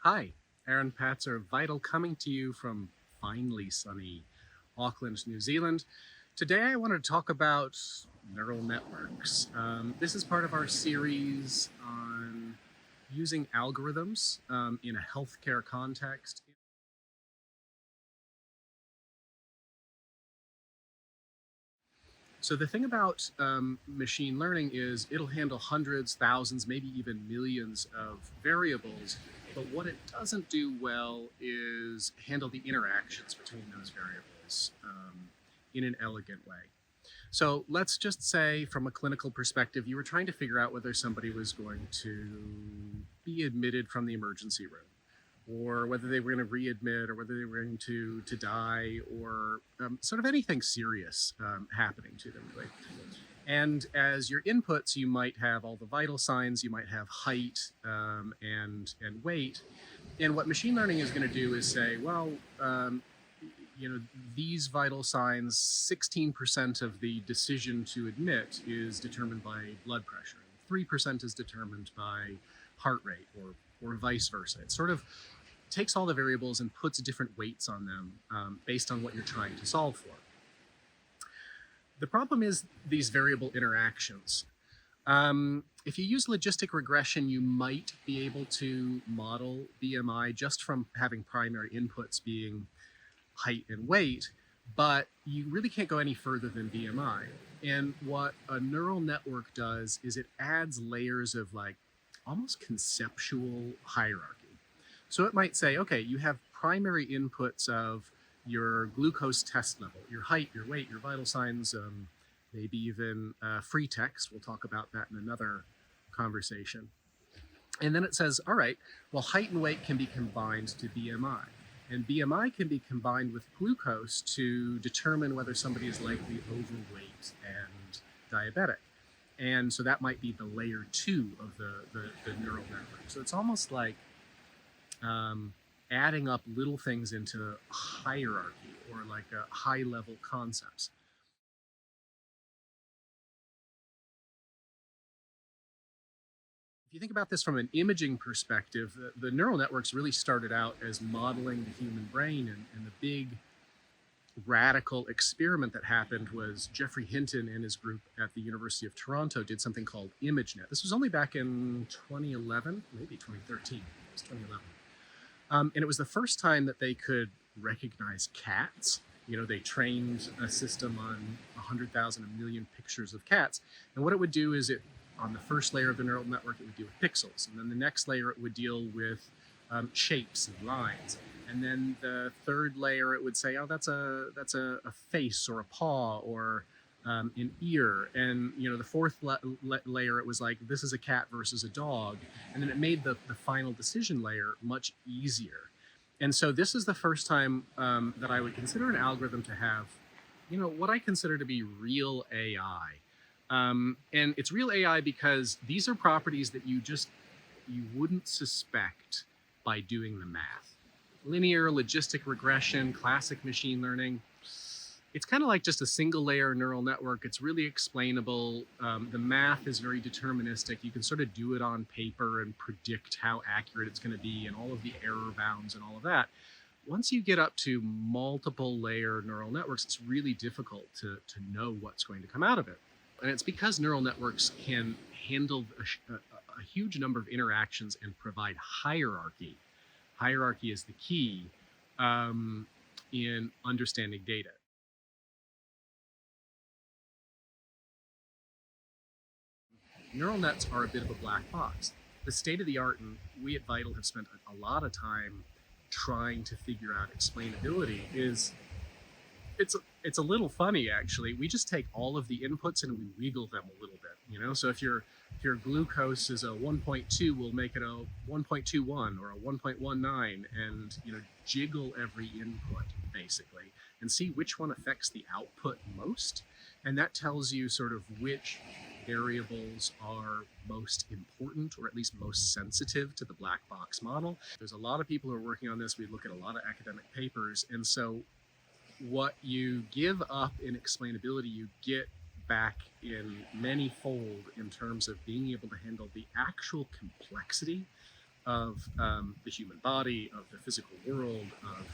Hi, Aaron Patzer, Vital, coming to you from finely sunny Auckland, New Zealand. Today I want to talk about neural networks. This is part of our series on using algorithms in a healthcare context. So the thing about machine learning is it'll handle hundreds, thousands, maybe even millions of variables. But what it doesn't do well is handle the interactions between those variables in an elegant way. So let's just say, from a clinical perspective, you were trying to figure out whether somebody was going to be admitted from the emergency room, or whether they were going to readmit, or whether they were going to die, or sort of anything serious happening to them, really. And as your inputs, you might have all the vital signs, you might have height and weight. And what machine learning is going to do is say, well, these vital signs, 16% of the decision to admit is determined by blood pressure, 3% is determined by heart rate, or vice versa. It sort of takes all the variables and puts different weights on them based on what you're trying to solve for. The problem is these variable interactions. If you use logistic regression, you might be able to model BMI just from having primary inputs being height and weight, but you really can't go any further than BMI. And what a neural network does is it adds layers of like almost conceptual hierarchy. So it might say, okay, you have primary inputs of your glucose test level, your height, your weight, your vital signs, maybe even free text. We'll talk about that in another conversation. And then it says, all right, well, height and weight can be combined to BMI. And BMI can be combined with glucose to determine whether somebody is likely overweight and diabetic. And so that might be the layer 2 of the neural network. So it's almost like adding up little things into hierarchy, or like a high-level concepts. If you think about this from an imaging perspective, the neural networks really started out as modeling the human brain, and the big radical experiment that happened was Geoffrey Hinton and his group at the University of Toronto did something called ImageNet. This was only back in 2011, maybe 2013. It was 2011. And it was the first time that they could recognize cats. They trained a system on 100,000, a million pictures of cats. And what it would do is on the first layer of the neural network, it would deal with pixels. And then the next layer, it would deal with shapes and lines. And then the third layer, it would say, oh, that's a face or a paw or an ear. And the fourth layer, it was like, this is a cat versus a dog. And then it made the final decision layer much easier. And so this is the first time that I would consider an algorithm to have, what I consider to be real AI. And it's real AI because these are properties that you wouldn't suspect by doing the math. Linear, logistic regression, classic machine learning. It's kind of like just a single layer neural network. It's really explainable. The math is very deterministic. You can sort of do it on paper and predict how accurate it's going to be and all of the error bounds and all of that. Once you get up to multiple layer neural networks, it's really difficult to know what's going to come out of it. And it's because neural networks can handle a huge number of interactions and provide hierarchy. Hierarchy is the key in understanding data. Neural nets are a bit of a black box. The state of the art, and we at Vital have spent a lot of time trying to figure out explainability, is it's a little funny, actually. We just take all of the inputs and we wiggle them a little bit, So if your glucose is a 1.2, we'll make it a 1.21 or a 1.19, and jiggle every input basically and see which one affects the output most. And that tells you sort of which variables are most important, or at least most sensitive to the black box model. There's a lot of people who are working on this. We look at a lot of academic papers, and so what you give up in explainability, you get back in many-fold in terms of being able to handle the actual complexity of the human body, of the physical world, of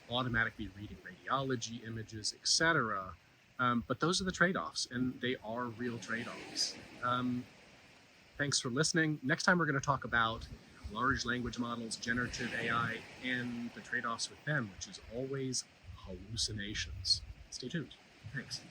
automatically reading radiology images, etc. But those are the trade-offs, and they are real trade-offs. Thanks for listening. Next time we're going to talk about large language models, generative AI, and the trade-offs with them, which is always hallucinations. Stay tuned. Thanks.